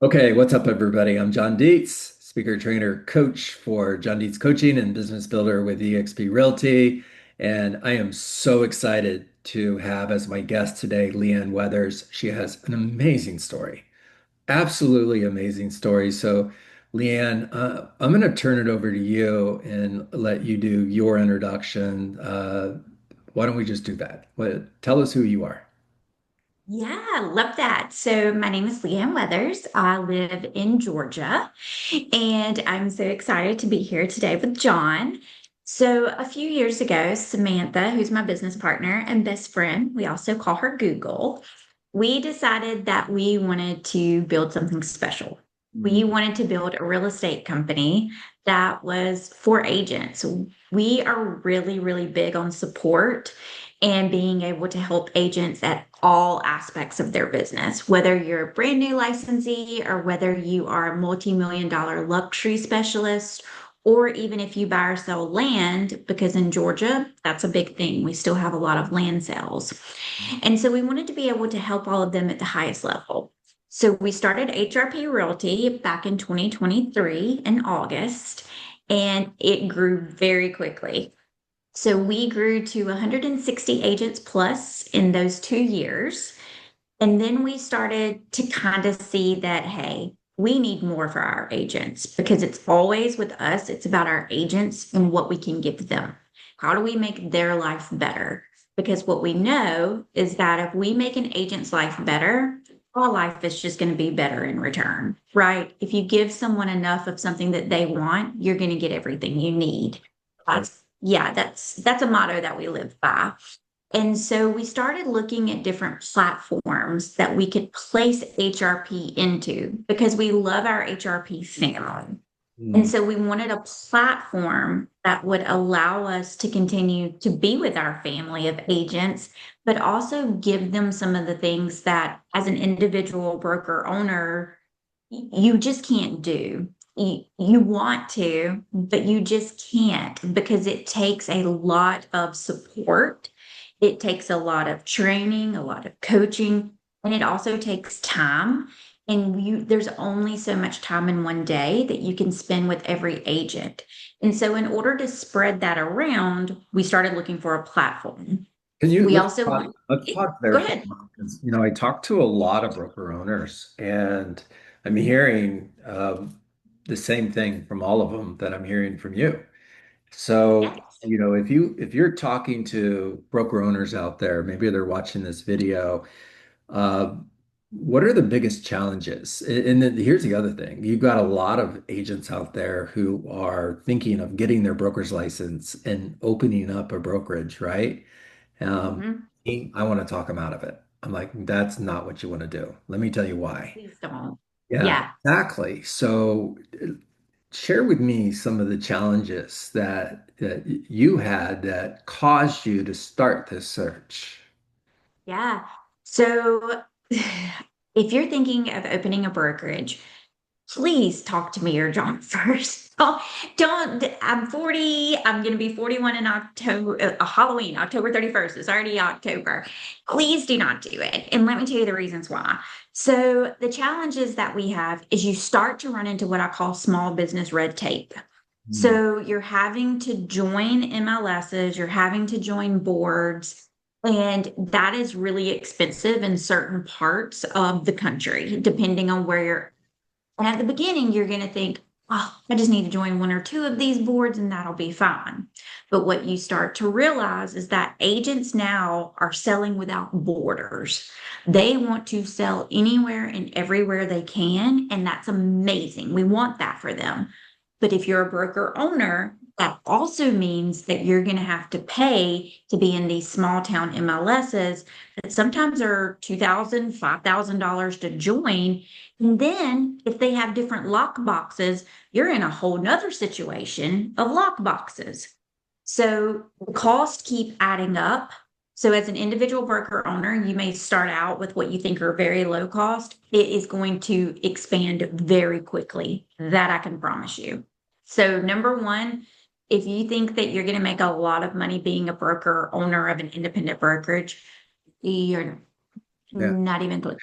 Okay, what's up, everybody? I'm John Dietz, speaker, trainer, coach for John Dietz Coaching and Business Builder with EXP Realty. And I am so excited to have as my guest today LeAnne Weathers. She has an amazing story, absolutely amazing story. So, LeAnne, I'm going to turn it over to you and let you do your introduction. Why don't we just do that? Tell us who you are. Yeah, love that. So my name is LeAnne Weathers. I live in Georgia, and I'm so excited to be here today with John. So a few years ago, Samantha, who's my business partner and best friend, we also call her Google, we decided that we wanted to build something special. We wanted to build a real estate company that was for agents. We are really, really big on support and being able to help agents at all aspects of their business, whether you're a brand new licensee or whether you are a multi-million dollar luxury specialist, or even if you buy or sell land, because in Georgia, that's a big thing. We still have a lot of land sales. And so we wanted to be able to help all of them at the highest level. So we started HRP Realty back in 2023 in August, and it grew very quickly. So we grew to 160 agents plus in those 2 years. And then we started to kind of see that, hey, we need more for our agents because it's always with us, it's about our agents and what we can give them. How do we make their life better? Because what we know is that if we make an agent's life better, our life is just going to be better in return, right? If you give someone enough of something that they want, you're going to get everything you need. That's a motto that we live by. And so we started looking at different platforms that we could place HRP into because we love our HRP family. And Mm. so we wanted a platform that would allow us to continue to be with our family of agents, but also give them some of the things that, as an individual broker owner, you just can't do. You want to, but you just can't because it takes a lot of support. It takes a lot of training, a lot of coaching, and it also takes time. And there's only so much time in one day that you can spend with every agent. And so, in order to spread that around, we started looking for a platform. Can you We also let's pause there go for ahead. a moment, 'cause, I talk to a lot of broker owners, and I'm hearing the same thing from all of them that I'm hearing from you. So, Yes. if you're talking to broker owners out there, maybe they're watching this video, uh, what are the biggest challenges? And then here's the other thing. You've got a lot of agents out there who are thinking of getting their broker's license and opening up a brokerage, right? Um, Mhm. I want to talk them out of it. I'm like, that's not what you want to do. Let me tell you why. Please don't. Yeah, Yeah. exactly. So share with me some of the challenges that you had that caused you to start this search. Yeah. So if you're thinking of opening a brokerage, please talk to me or John first. I'm 40. I'm going to be 41 in October, Halloween, October 31st. It's already October. Please do not do it. And let me tell you the reasons why. So the challenges that we have is you start to run into what I call small business red tape. Hmm. So you're having to join MLSs, you're having to join boards, and that is really expensive in certain parts of the country, depending on where you're. And at the beginning, you're going to think, oh, I just need to join one or two of these boards and that'll be fine. But what you start to realize is that agents now are selling without borders. They want to sell anywhere and everywhere they can, and that's amazing. We want that for them. But if you're a broker owner, that also means that you're going to have to pay to be in these small town MLSs that sometimes are $2,000, $5,000 to join. And then if they have different lock boxes, you're in a whole nother situation of lock boxes. So the costs keep adding up. So as an individual broker owner, you may start out with what you think are very low cost. It is going to expand very quickly. That I can promise you. So number one, if you think that you're going to make a lot of money being a broker owner of an independent brokerage, you're Yeah. not even close.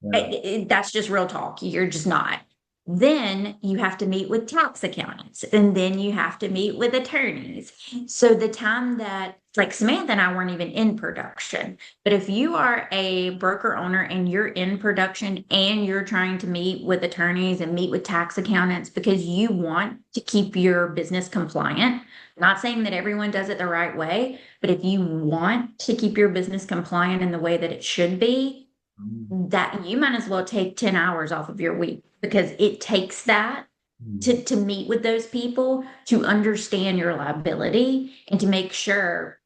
Yeah. That's just real talk. You're just not. Then you have to meet with tax accountants, and then you have to meet with attorneys. So the time that, like Samantha and I weren't even in production, but if you are a broker owner and you're in production and you're trying to meet with attorneys and meet with tax accountants because you want to keep your business compliant, not saying that everyone does it the right way, but if you want to keep your business compliant in the way that it should be, Mm. that you might as well take 10 hours off of your week because it takes that Mm. to meet with those people to understand your liability and to make sure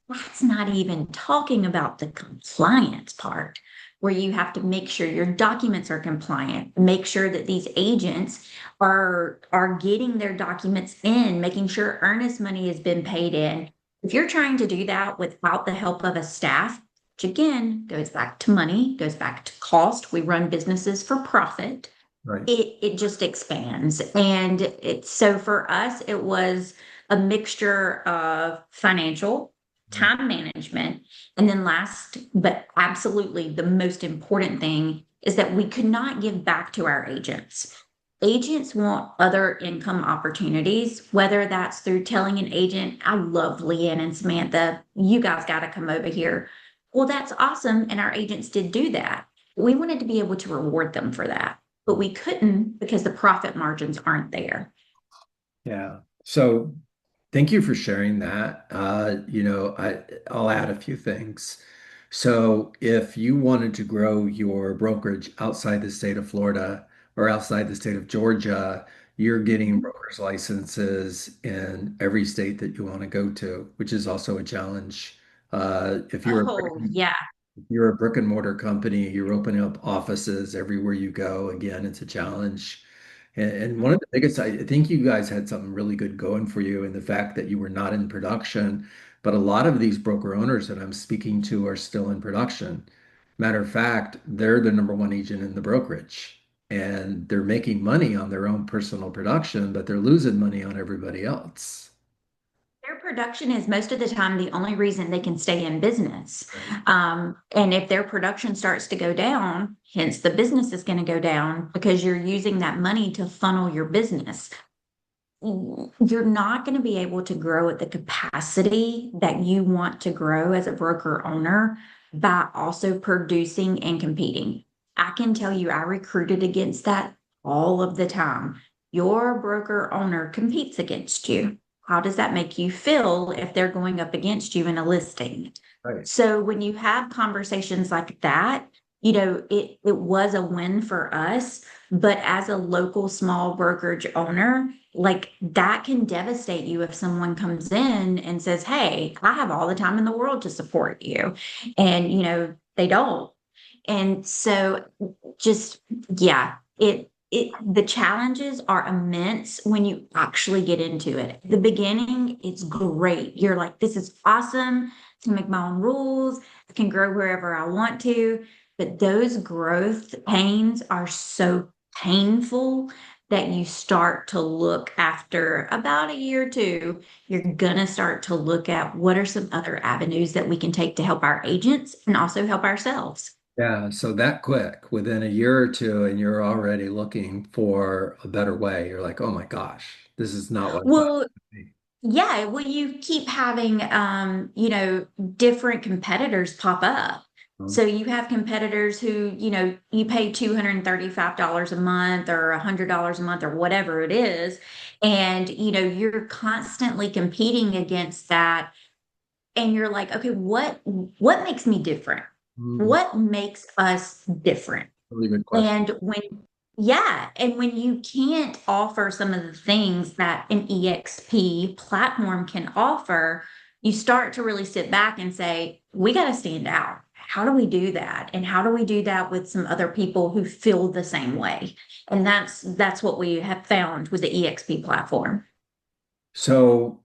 that's not even talking about the compliance part where you have to make sure your documents are compliant, make sure that these agents are getting their documents in, making sure earnest money has been paid in. If you're trying to do that without the help of a staff, which again goes back to money, goes back to cost, we run businesses for profit, Right. it just expands. And it's so for us, it was a mixture of financial, time management, and then last, but absolutely the most important thing is that we could not give back to our agents. Agents want other income opportunities, whether that's through telling an agent, I love LeAnne and Samantha, you guys got to come over here. Well, that's awesome. And our agents did do that. We wanted to be able to reward them for that, but we couldn't because the profit margins aren't there. Yeah. So thank you for sharing that. I'll add a few things. So if you wanted to grow your brokerage outside the state of Florida or outside the state of Georgia, you're getting broker's licenses in every state that you want to go to, which is also a challenge. If you're a Oh, yeah. if you're a brick and mortar company, you're opening up offices everywhere you go. Again, it's a challenge. And one of the biggest, I think you guys had something really good going for you in the fact that you were not in production, but a lot of these broker owners that I'm speaking to are still in production. Matter of fact, they're the number one agent in the brokerage and they're making money on their own personal production, but they're losing money on everybody else. Their production is most of the time the only reason they can stay in business. Right. And if their production starts to go down, hence the business is going to go down because you're using that money to funnel your business. You're not going to be able to grow at the capacity that you want to grow as a broker owner by also producing and competing. I can tell you, I recruited against that all of the time. Your broker owner competes against you. How does that make you feel if they're going up against you in a listing? Right. So when you have conversations like that, it was a win for us, but as a local small brokerage owner, like that can devastate you if someone comes in and says, Hey, I have all the time in the world to support you. And, they don't. And so just, yeah, the challenges are immense when you actually get into it. The beginning, it's great. You're like, this is awesome. I can make my own rules. I can grow wherever I want to. But those growth pains are so painful that you start to look after about a year or two, you're going to start to look at what are some other avenues that we can take to help our agents and also help ourselves. Yeah, so that quick, within a year or two, and you're already looking for a better way. You're like, oh my gosh, this is not what I thought Well, it would be. yeah, well, you keep having, different competitors pop up. So Um, you have competitors who, you pay $235 a month or $100 a month or whatever it is. And, you're constantly competing against that. And you're like, okay, what makes me different? mm, What makes us different? Really good question. And yeah, and when you can't offer some of the things that an EXP platform can offer, you start to really sit back and say, we got to stand out. How do we do that? And how do we do that with some other people who feel the same way? And that's what we have found with the EXP platform. So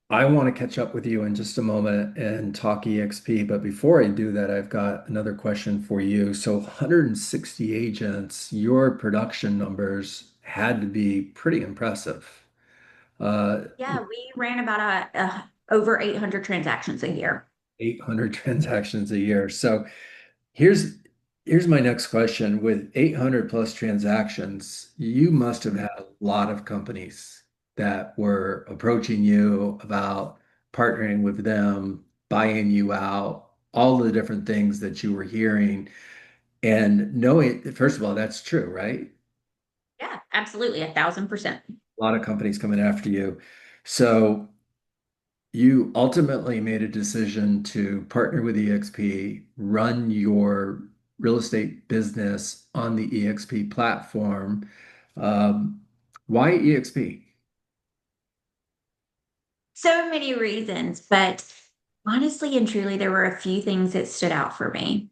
I want to catch up with you in just a moment and talk EXP, but before I do that, I've got another question for you. So 160 agents, your production numbers had to be pretty impressive. Uh, Yeah, we ran about over 800 transactions a year. 800 transactions a year. So here's Here's my next question. With 800 plus transactions, you must have had a lot of companies that were approaching you about partnering with them, buying you out, all the different things that you were hearing. And knowing, first of all, that's true, right? Yeah, absolutely, 1,000%. A lot of companies coming after you. So you ultimately made a decision to partner with EXP, run your real estate business on the EXP platform. Um, why EXP? So many reasons, but honestly and truly, there were a few things that stood out for me.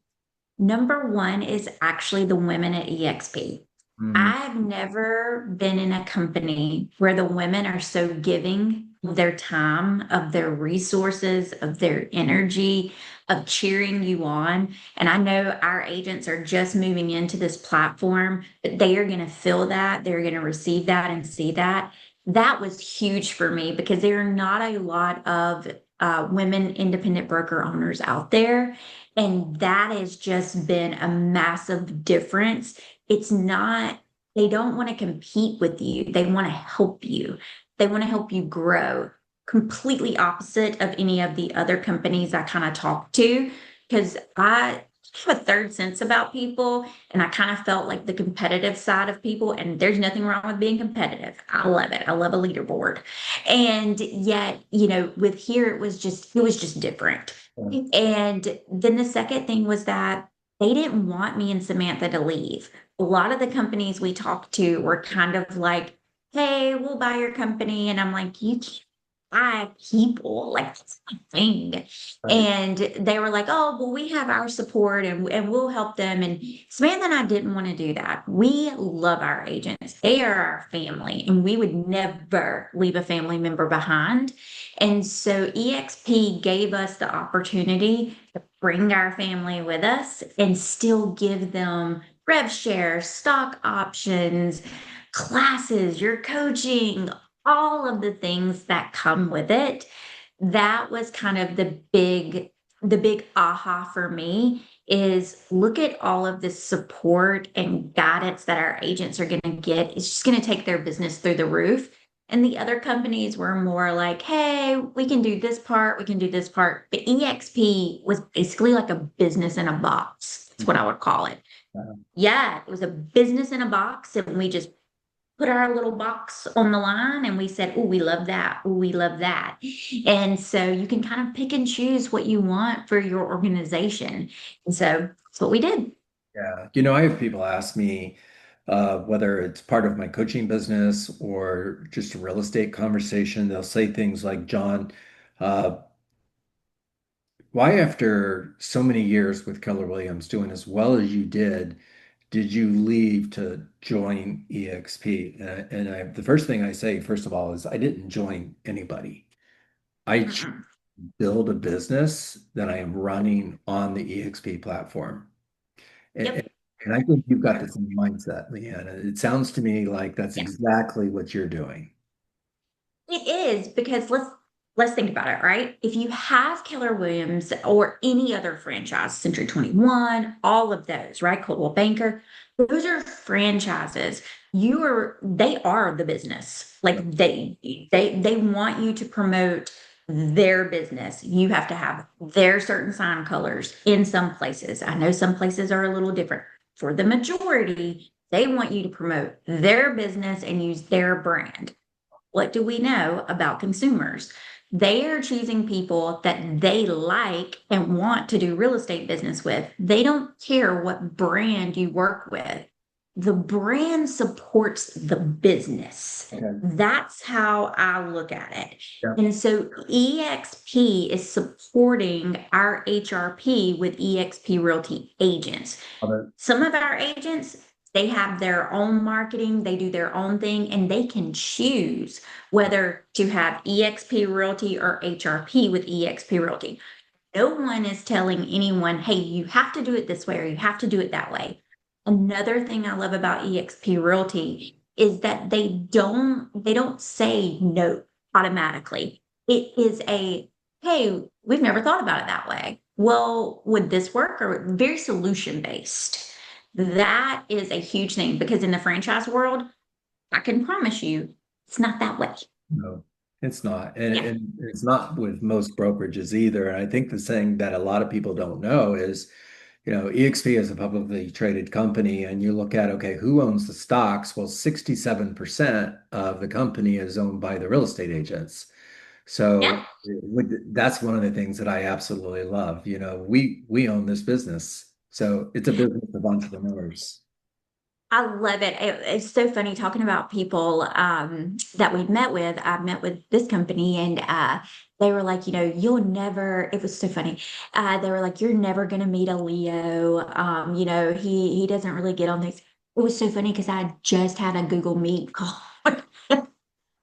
Number one is actually the women at EXP. Mm, I've never been in a company where the women are so giving of their time, of their resources, of their energy, of cheering you on. And I know our agents are just moving into this platform, but they are going to feel that, they're going to receive that and see that. That was huge for me because there are not a lot of women independent broker owners out there. And that has just been a massive difference. It's not, they don't want to compete with you. They want to help you. They want to help you grow. Completely opposite of any of the other companies I kind of talk to, because I have a third sense about people and I kind of felt like the competitive side of people. And there's nothing wrong with being competitive. I love it. I love a leaderboard. And yet, with here, it was just different. And then the second thing was that they didn't want me and Samantha to leave. A lot of the companies we talked to were kind of like, hey, we'll buy your company. And I'm like, you can't buy people. Like, that's my thing. right. And they were like, oh, well, we have our support and we'll help them. And Samantha and I didn't want to do that. We love our agents, they are our family, and we would never leave a family member behind. And so EXP gave us the opportunity to bring our family with us and still give them rev shares, stock options, classes, your coaching, all of the things that come with it. That was kind of the big aha for me is look at all of this support and guidance that our agents are going to get. It's just going to take their business through the roof. And the other companies were more like, hey, we can do this part, we can do this part. But EXP was basically like a business in a box. That's what I would call it. Yeah, it was a business in a box, and we just put our little box on the line and we said, oh, we love that. Oh, we love that. And so you can kind of pick and choose what you want for your organization. And so that's what we did. Yeah. I have people ask me whether it's part of my coaching business or just a real estate conversation. They'll say things like, John, uh, why, after so many years with Keller Williams doing as well as you did you leave to join EXP? The first thing I say, first of all, is I didn't join anybody. I Mm-mm. build a business that I am running on the EXP platform. And, Yep. and I think you've got the same mindset, Leanne. It sounds to me like that's Yeah. exactly what you're doing. It is because let's think about it, right? If you have Keller Williams or any other franchise, Century 21, all of those, right? Coldwell Banker, those are franchises. They are the business. Yep. Like they want you to promote their business. You have to have their certain sign colors in some places. I know some places are a little different. For the majority, they want you to promote their business and use their brand. What do we know about consumers? They are choosing people that they like and want to do real estate business with. They don't care what brand you work with. The brand supports the business. Okay. That's how I look at it. Yeah. And so EXP is supporting our HRP with EXP Realty agents. Love it. Some of our agents, they have their own marketing, they do their own thing, and they can choose whether to have EXP Realty or HRP with EXP Realty. No one is telling anyone, hey, you have to do it this way or you have to do it that way. Another thing I love about EXP Realty is that they don't say no automatically. It is a, hey, we've never thought about it that way. well, would this work? Or very solution based. That is a huge thing because in the franchise world, I can promise you it's not that way. No, it's not. Yeah. And it's not with most brokerages either. And I think the thing that a lot of people don't know is, EXP is a publicly traded company, and you look at, okay, who owns the stocks? Well, 67% of the company is owned by the real estate agents. Yeah. So that's one of the things that I absolutely love. We own this business. So it's a business of entrepreneurs. I love it. It's so funny talking about people that we've met with. I've met with this company and they were like, you'll never, it was so funny. They were like, you're never going to meet a Leo. He doesn't really get on things. It was so funny because I just had a Google Meet call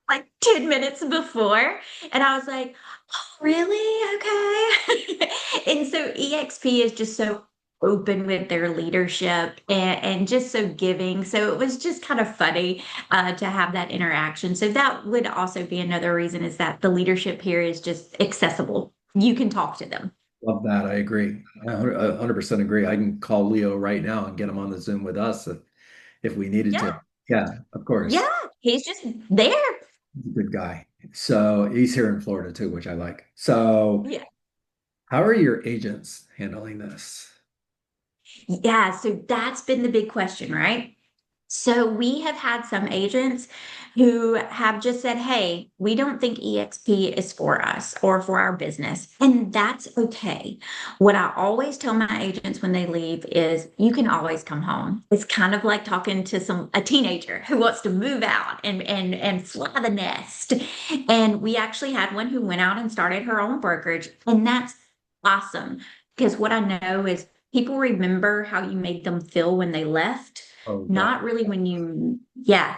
like 10 minutes before. And I was like, oh, really? Okay. And so EXP is just so open with their leadership and just so giving. So it was just kind of funny to have that interaction. So that would also be another reason is that the leadership here is just accessible. You can talk to them. Love that. I agree. I 100% agree. I can call Leo right now and get him on the Zoom with us if we needed Yeah. to. Yeah, of Yeah. course. He's just there. He's a good guy. So he's here in Florida too, which I like. So Yeah. how are your agents handling this? Yeah. So that's been the big question, right? So we have had some agents who have just said, hey, we don't think EXP is for us or for our business. And that's okay. What I always tell my agents when they leave is you can always come home. It's kind of like talking to a teenager who wants to move out and fly the nest. And we actually had one who went out and started her own brokerage. And that's awesome. Because what I know is people remember how you made them feel when they left Oh God. not really when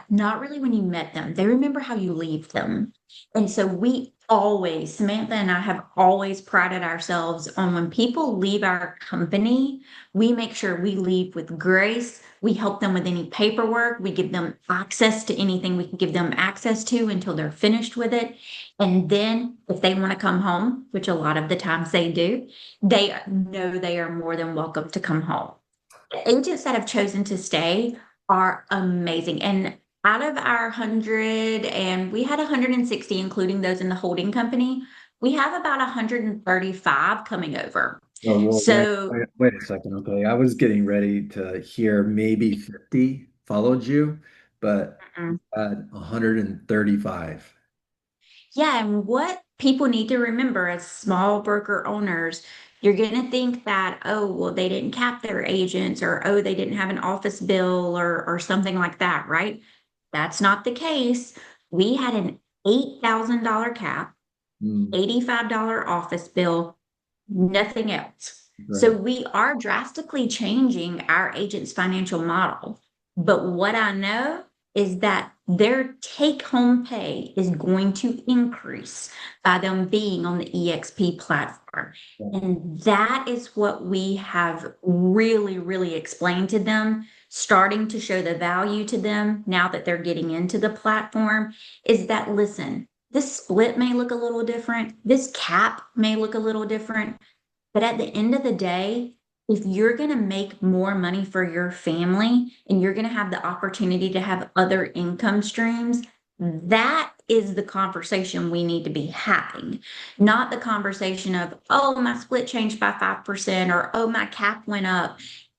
not really when you met them. They remember how you leave them. And so we always, Samantha and I have always prided ourselves on when people leave our company, we make sure we leave with grace. We help them with any paperwork. We give them access to anything we can give them access to until they're finished with it. And then if they want to come home, which a lot of the times they do, they know they are more than welcome to come home. Agents that have chosen to stay are amazing. And out of our 100, and we had 160, including those in the holding company, we have about 135 coming over. Oh, well, So, wait a second. Okay. I was getting ready to hear maybe 50 followed you, but mm, at 135. yeah, and what people need to remember as small broker owners, you're going to think that, oh, well, they didn't cap their agents, or oh, they didn't have an office bill, or something like that, right? That's not the case. We had an $8,000 cap, Mm, $85 office bill, nothing else. So right. we are drastically changing our agent's financial model. But what I know is that their take home pay is going to increase by them being on the EXP platform. And that is what we have really, really explained to them, starting to show the value to them now that they're getting into the platform is that, listen, this split may look a little different. This cap may look a little different. But at the end of the day, if you're going to make more money for your family and you're going to have the opportunity to have other income streams, that is the conversation we need to be having, not the conversation of, oh, my split changed by 5% or, oh, my cap went up.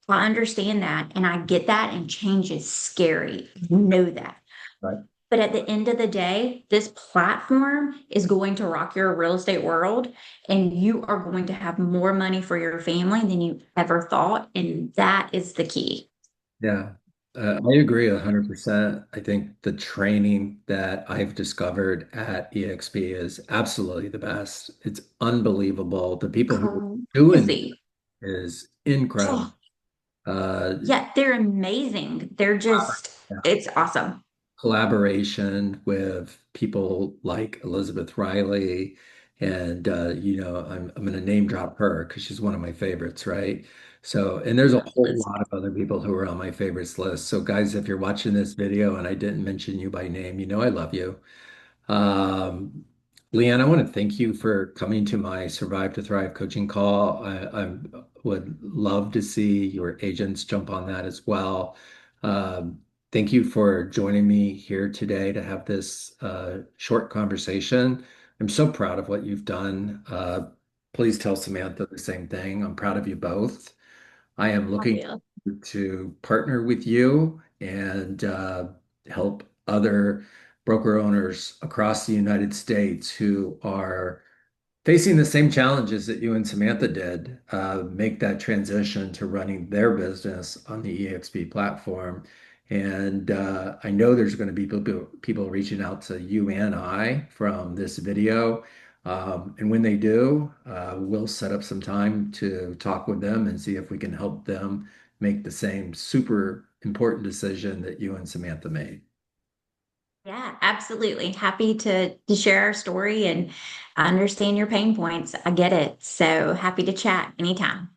I understand that and I get that, and change is scary. You know that. Right. But at the end of the day, this platform is going to rock your real estate world, and you are going to have more money for your family than you ever thought. And that is the key. Yeah, I agree 100%. I think the training that I've discovered at EXP is absolutely the best. It's unbelievable. The people who are doing Crazy. is incredible. Oh, Uh, yeah, they're amazing. They're just, it's awesome. Collaboration with people like Elizabeth Riley, and I'm going to name drop her because she's one of my favorites, right? So, and there's a whole lot of other people who are on my favorites list. So, guys, if you're watching this video and I didn't mention you by name, you know I love you. Um, LeAnne, I want to thank you for coming to my Survive to Thrive coaching call. I would love to see your agents jump on that as well. Um, Thank you for joining me here today to have this short conversation. I'm so proud of what you've done. Please tell Samantha the same thing. I'm proud of you both. I am I looking will. to partner with you and help other broker owners across the United States who are facing the same challenges that you and Samantha did, make that transition to running their business on the EXP platform. And I know there's going to be people reaching out to you and I from this video. And when they do, we'll set up some time to talk with them and see if we can help them make the same super important decision that you and Samantha made. Yeah, absolutely. Happy to share our story and I understand your pain points. I get it. So happy to chat anytime.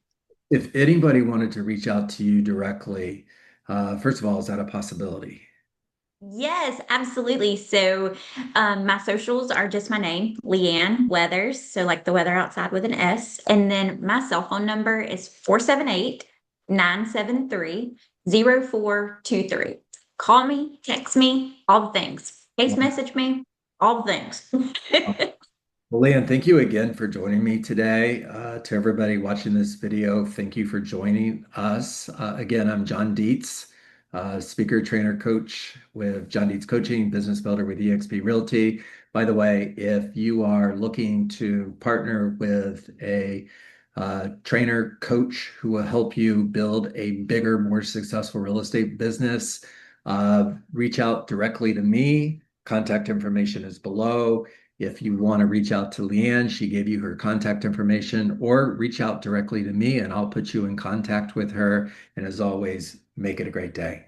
If anybody wanted to reach out to you directly, first of all, is that a possibility? Yes, absolutely. So, my socials are just my name, LeAnne Weathers. So, like the weather outside with an S. And then my cell phone number is 478-973-0423. Call me, text me, all the things. Case message me, all the things. Well, Leanne, thank you again for joining me today. To everybody watching this video, thank you for joining us. Again, I'm John Dietz, speaker, trainer, coach with John Dietz Coaching, business builder with EXP Realty. By the way, if you are looking to partner with a trainer, coach who will help you build a bigger, more successful real estate business, reach out directly to me. Contact information is below. If you want to reach out to LeAnne, she gave you her contact information, or reach out directly to me and I'll put you in contact with her. And as always, make it a great day.